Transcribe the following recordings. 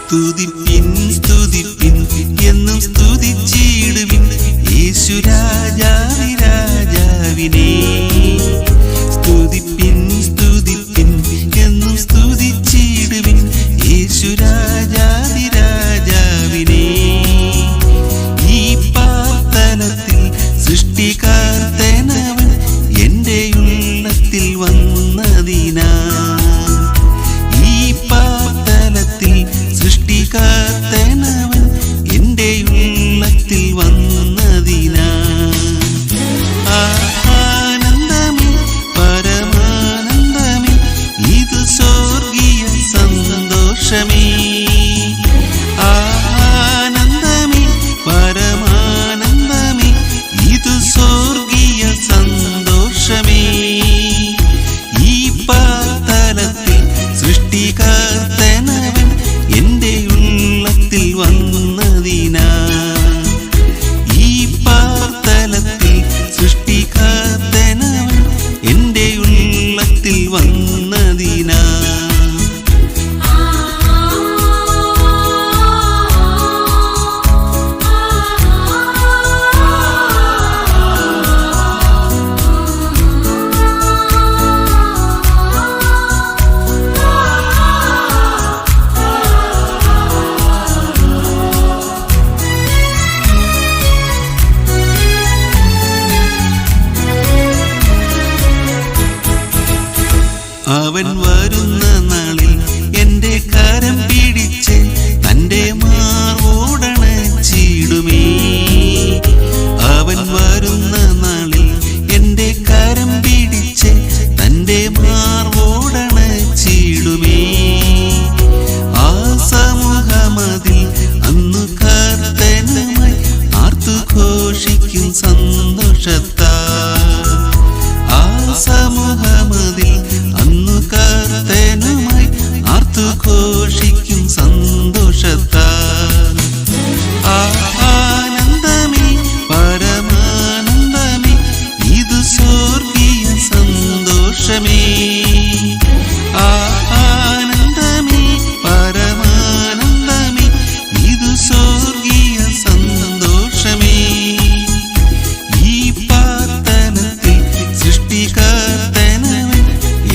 സ്തുതിപ്പിൻ സ്തുതിപ്പിൻ എന്നും സ്തുതിച്ചിടുവിൻ യേശു രാജാവി രാജാവിനെ. സ്തുതിപ്പിൻ സ്തുതിപ്പിൻ എന്നും സ്തുതിച്ചിടുവിൻ യേശു രാജാവി രാജാവിനെ. ഈ പാതലത്തിൽ സൃഷ്ടികർത്തനവൻ എൻ്റെ ഉള്ളത്തിൽ വന്നതിനാ. ഈ പാതലത്തിൽ സൃഷ്ടികർത്തനവൻ എൻ്റെ ഉള്ളത്തിൽ വന്നതിനാ. ആനന്ദമേ പരമാനന്ദമേ ഇത് സ്വർഗീയ സന്തോഷമേ. ആനന്ദമേ പരമാനന്ദമേ ഇത് സ്വർഗീയ സന്തോഷമേ. ഈ പാതലത്തിൽ സൃഷ്ടികർത്തനവൻ എൻ്റെ ഉള്ളത്തിൽ വന്നതിനാ. ഈ പാതലത്തിൽ സൃഷ്ടികർത്തനവൻ എൻ്റെ ഉള്ളത്തിൽ വന്നതിനാ. അവൻ വരുന്ന നാളിൽ എൻ്റെ കരം പിടിച്ച് തൻ്റെ മാർവോടണച്ചിടുമേ. അവൻ വരുന്ന നാളിൽ എൻ്റെ കരം പിടിച്ച് തൻ്റെ മാർവോടണച്ചിടുമേ. ആ സമൂഹമതിൽ അന്നു കർത്തനുമായി ആർത്തു ഘോഷിക്കും സന്തോഷത്താൽ. ആ സമൂഹമതിൽ അന്നു കർത്തനുമായി ആർത്തു ഘോഷിക്കും സന്തോഷത്താൽ. ആനന്ദമേ പരമാനന്ദമേ ഇത് സ്വർഗീയ സന്തോഷമേ. ആനന്ദമേ പരമാനന്ദമേ ഇത് സ്വർഗീയ സന്തോഷമേ. ഈ പാതലത്തിൽ സൃഷ്ടികർത്തനവൻ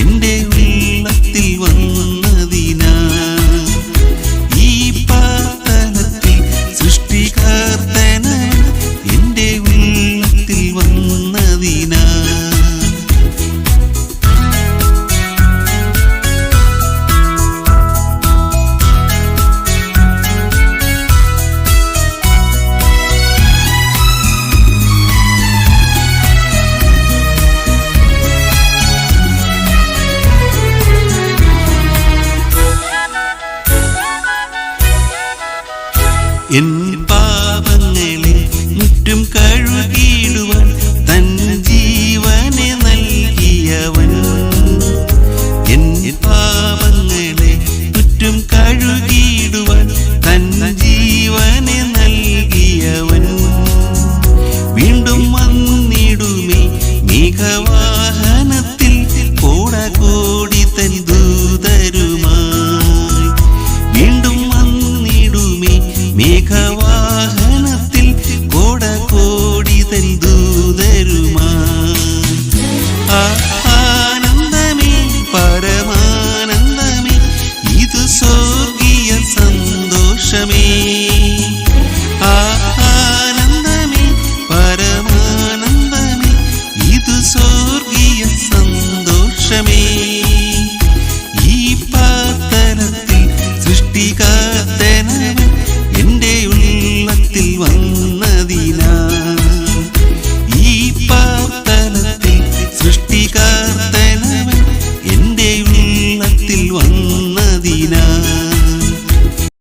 എൻ്റെ ഉള്ളത്തിൽ വന്നതിനാ. ഈ പാതലത്തിൽ സൃഷ്ടികർത്തനവൻ എൻ്റെ ഉള്ളത്തിൽ വന്നതിനാ. എൻ പാപങ്ങളെ മുറ്റും കഴുകിയിടുവാൻ തൻ ജീവനെ നൽകിയവൻ. എൻ പാപങ്ങളെ മുറ്റും കഴുകിയിടുവാൻ തൻ ജീവനെ നൽകിയവൻ. വീണ്ടും വന്നിടുമേ മേഘവാഹനത്തിൽ കോട